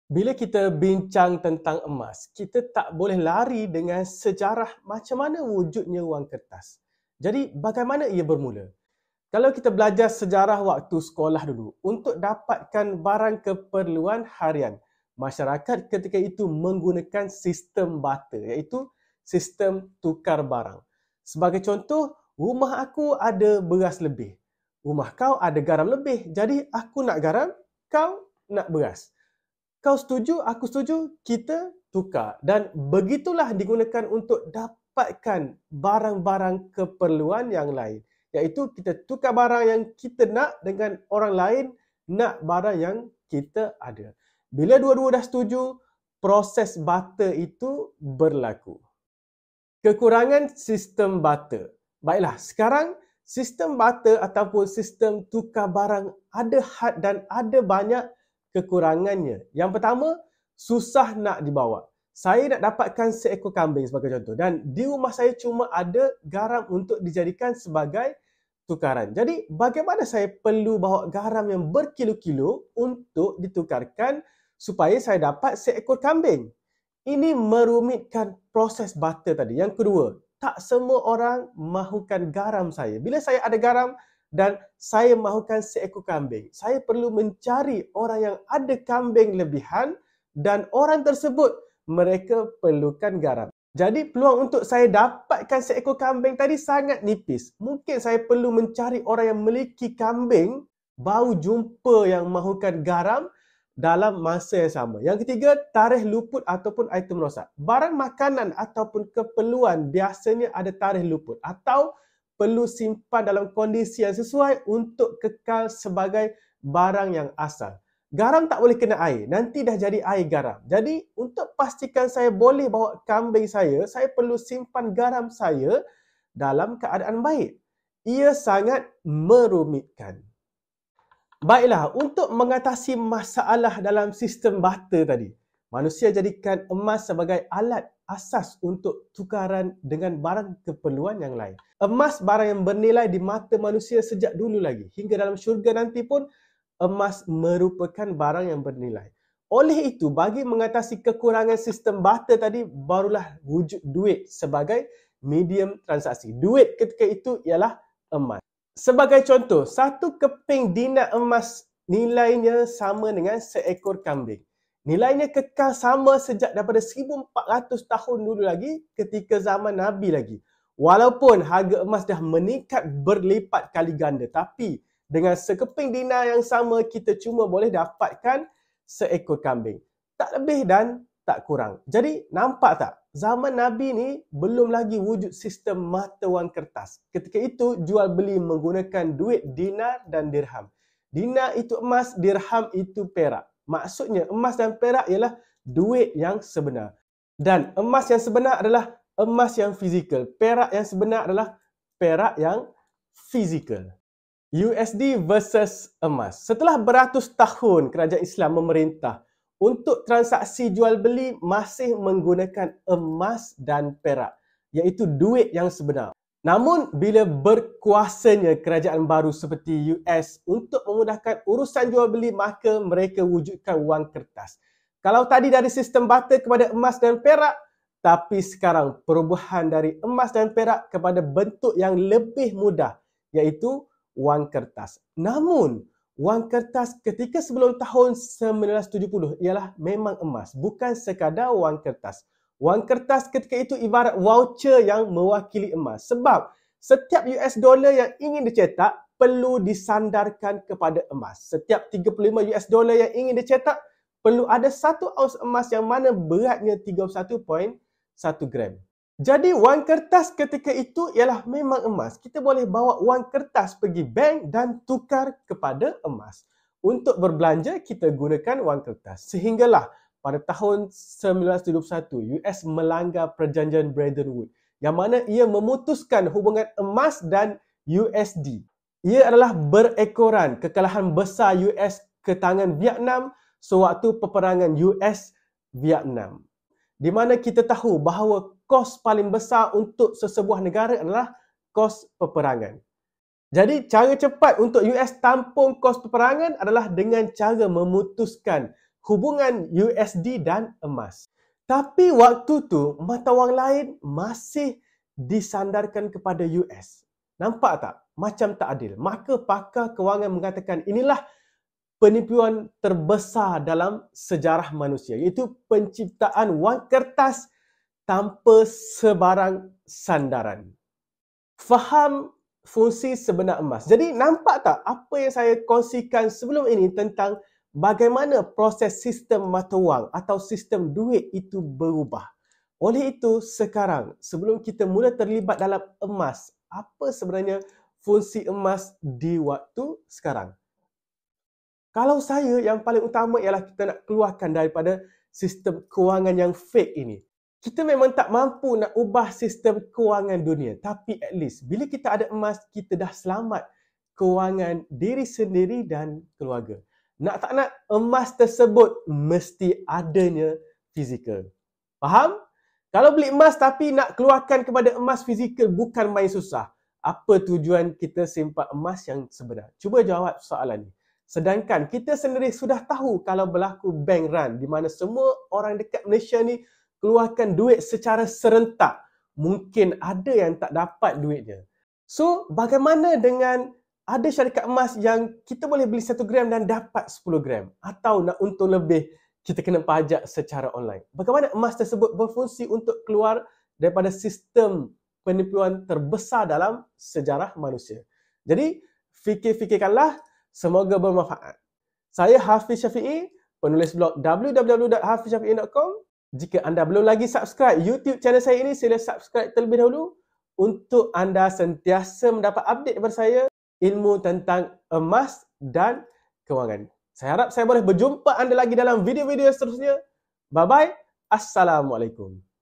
Bila kita bincang tentang emas, kita tak boleh lari dengan sejarah macam mana wujudnya wang kertas. Jadi, bagaimana ia bermula? Kalau kita belajar sejarah waktu sekolah dulu, untuk dapatkan barang keperluan harian, masyarakat ketika itu menggunakan sistem barter, iaitu sistem tukar barang. Sebagai contoh, rumah aku ada beras lebih. Rumah kau ada garam lebih. Jadi, aku nak garam, kau nak beras. Kau setuju, aku setuju, kita tukar. Dan begitulah digunakan untuk dapatkan barang-barang keperluan yang lain. Iaitu kita tukar barang yang kita nak dengan orang lain nak barang yang kita ada. Bila dua-dua dah setuju, proses barter itu berlaku. Kekurangan sistem barter. Baiklah, sekarang sistem barter ataupun sistem tukar barang ada had dan ada banyak kekurangannya. Yang pertama, susah nak dibawa. Saya nak dapatkan seekor kambing sebagai contoh dan di rumah saya cuma ada garam untuk dijadikan sebagai tukaran. Jadi, bagaimana saya perlu bawa garam yang berkilo-kilo untuk ditukarkan supaya saya dapat seekor kambing? Ini merumitkan proses barter tadi. Yang kedua, tak semua orang mahukan garam saya. Bila saya ada garam dan saya mahukan seekor kambing, saya perlu mencari orang yang ada kambing lebihan dan orang tersebut mereka perlukan garam. Jadi peluang untuk saya dapatkan seekor kambing tadi sangat nipis. Mungkin saya perlu mencari orang yang memiliki kambing baru jumpa yang mahukan garam dalam masa yang sama. Yang ketiga, tarikh luput ataupun item rosak. Barang makanan ataupun keperluan biasanya ada tarikh luput atau perlu simpan dalam kondisi yang sesuai untuk kekal sebagai barang yang asal. Garam tak boleh kena air, nanti dah jadi air garam. Jadi, untuk pastikan saya boleh bawa kambing saya perlu simpan garam saya dalam keadaan baik. Ia sangat merumitkan. Baiklah, untuk mengatasi masalah dalam sistem barter tadi, manusia jadikan emas sebagai alat asas untuk tukaran dengan barang keperluan yang lain. Emas barang yang bernilai di mata manusia sejak dulu lagi. Hingga dalam syurga nanti pun, emas merupakan barang yang bernilai. Oleh itu, bagi mengatasi kekurangan sistem barter tadi, barulah wujud duit sebagai medium transaksi. Duit ketika itu ialah emas. Sebagai contoh, satu keping dinar emas nilainya sama dengan seekor kambing. Nilainya kekal sama sejak daripada 1400 tahun dulu lagi ketika zaman Nabi lagi. Walaupun harga emas dah meningkat berlipat kali ganda, tapi dengan sekeping dinar yang sama kita cuma boleh dapatkan seekor kambing. Tak lebih dan tak kurang. Jadi nampak tak? Zaman Nabi ni belum lagi wujud sistem mata wang kertas. Ketika itu jual beli menggunakan duit dinar dan dirham. Dinar itu emas, dirham itu perak. Maksudnya emas dan perak ialah duit yang sebenar. Dan emas yang sebenar adalah emas yang fizikal. Perak yang sebenar adalah perak yang fizikal. USD versus emas. Setelah beratus tahun kerajaan Islam memerintah, untuk transaksi jual beli masih menggunakan emas dan perak, iaitu duit yang sebenar. Namun bila berkuasanya kerajaan baru seperti US untuk memudahkan urusan jual beli, maka mereka wujudkan wang kertas. Kalau tadi dari sistem barter kepada emas dan perak, tapi sekarang perubahan dari emas dan perak kepada bentuk yang lebih mudah, iaitu wang kertas. Namun wang kertas ketika sebelum tahun 1970 ialah memang emas, bukan sekadar wang kertas. Wang kertas ketika itu ibarat voucher yang mewakili emas. Sebab setiap US dollar yang ingin dicetak perlu disandarkan kepada emas. Setiap 35 US dollar yang ingin dicetak perlu ada 1 ounce emas yang mana beratnya 31.1 gram. Jadi wang kertas ketika itu ialah memang emas. Kita boleh bawa wang kertas pergi bank dan tukar kepada emas. Untuk berbelanja kita gunakan wang kertas. Sehinggalah pada tahun 1971 US melanggar perjanjian Bretton Woods yang mana ia memutuskan hubungan emas dan USD. Ia adalah berekoran kekalahan besar US ke tangan Vietnam sewaktu peperangan US-Vietnam. Di mana kita tahu bahawa kos paling besar untuk sesebuah negara adalah kos peperangan. Jadi cara cepat untuk US tampung kos peperangan adalah dengan cara memutuskan hubungan USD dan emas. Tapi waktu tu mata wang lain masih disandarkan kepada US. Nampak tak? Macam tak adil. Maka pakar kewangan mengatakan inilah penipuan terbesar dalam sejarah manusia, iaitu penciptaan wang kertas tanpa sebarang sandaran. Faham fungsi sebenar emas. Jadi nampak tak apa yang saya kongsikan sebelum ini tentang bagaimana proses sistem mata wang atau sistem duit itu berubah. Oleh itu sekarang, sebelum kita mula terlibat dalam emas, apa sebenarnya fungsi emas di waktu sekarang? Kalau saya, yang paling utama ialah kita nak keluarkan daripada sistem kewangan yang fake ini. Kita memang tak mampu nak ubah sistem kewangan dunia. Tapi at least, bila kita ada emas, kita dah selamat kewangan diri sendiri dan keluarga. Nak tak nak, emas tersebut mesti adanya fizikal. Faham? Kalau beli emas tapi nak keluarkan kepada emas fizikal bukan main susah. Apa tujuan kita simpan emas yang sebenar? Cuba jawab soalan ni. Sedangkan kita sendiri sudah tahu kalau berlaku bank run di mana semua orang dekat Malaysia ni keluarkan duit secara serentak. Mungkin ada yang tak dapat duitnya. So, bagaimana dengan ada syarikat emas yang kita boleh beli 1 gram dan dapat 10 gram? Atau nak untung lebih, kita kena pajak secara online. Bagaimana emas tersebut berfungsi untuk keluar daripada sistem penipuan terbesar dalam sejarah manusia? Jadi, fikir-fikirkanlah. Semoga bermanfaat. Saya Hafiz Syafiee, penulis blog www.hafizsyafiee.com. Jika anda belum lagi subscribe YouTube channel saya ini, sila subscribe terlebih dahulu untuk anda sentiasa mendapat update daripada saya ilmu tentang emas dan kewangan. Saya harap saya boleh berjumpa anda lagi dalam video-video seterusnya. Bye-bye. Assalamualaikum.